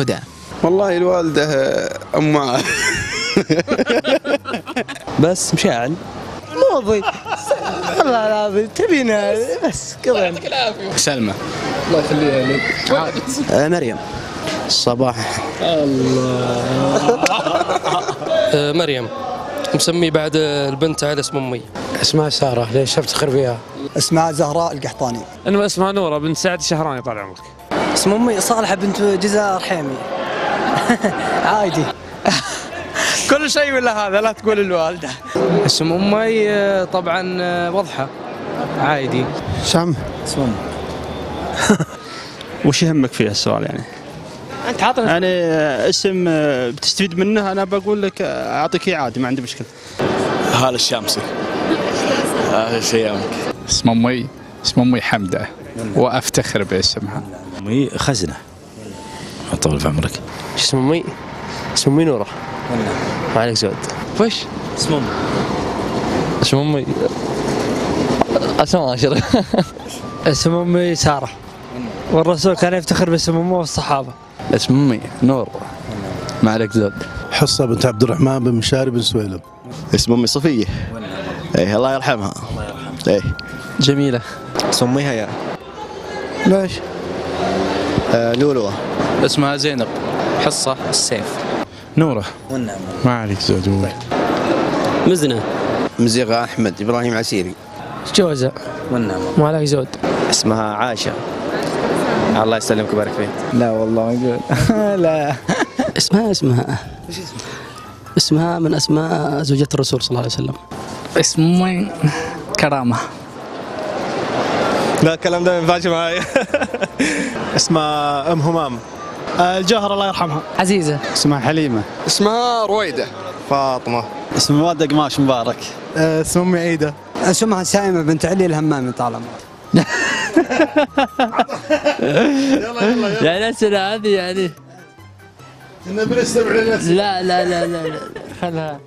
هدى. والله الوالدة أم بس مشاعل موضي والله العظيم تبينا بس كذا. سلمى. الله يخليها لك. مريم. صباح. مريم. مسمي بعد البنت على اسم امي. اسمها سارة، ليش افتخر فيها؟ اسمها زهراء القحطاني. انما اسمها نورة بنت سعد الشهراني طال عمرك. اسم امي صالحة بنت جزاء رحيمي. عادي. كل شيء ولا هذا، لا تقول الوالدة. اسم امي طبعا وضحة عادي. سام. اسم امي. وش يهمك فيها السؤال يعني؟ انت عاطل يعني اسم بتستفيد منه، انا بقول لك اعطيك اياه عادي، ما عندي مشكله. هذا الشامسي. هذا شيء. اسم امي حمدة وافتخر باسمها. امي خزنة. طول في عمرك. اسم امي؟ اسم امي نورة. ما عليك زود. وش؟ اسم امي. اسم امي اسماء عشرة. اسم امي سارة، والرسول كان يفتخر باسم امه والصحابة. اسم امي نور. ما عليك زود. حصة بنت عبد الرحمن بن مشاري بن سويلم. اسم أمي صفية. إيه الله يرحمها. إيه. جميلة. اسم امي هيا. ليش؟ لولوة. اسمها زينب. حصة السيف. نوره. والنعم. ما عليك زود. مزنة. مزيغة أحمد إبراهيم عسيري. جوزة. والنعم. ما عليك زود. اسمها عائشة. الله يسلمك ويبارك فيك. لا والله ما اقول. لا. اسمها من اسماء زوجة الرسول صلى الله عليه وسلم. اسم امي كرامة. لا الكلام ده ما ينفعش معايا. اسمها ام همام. الجوهر الله يرحمها. عزيزة. اسمها حليمه. اسمها رويدة. فاطمة. اسم الوالدة قماش مبارك. اسم أمي عيدة. اسمها سائمة بنت علي الهمامي طال عمرك. يعني الأسئلة هذه يعني بنستمع للأسئلة. لا خلها.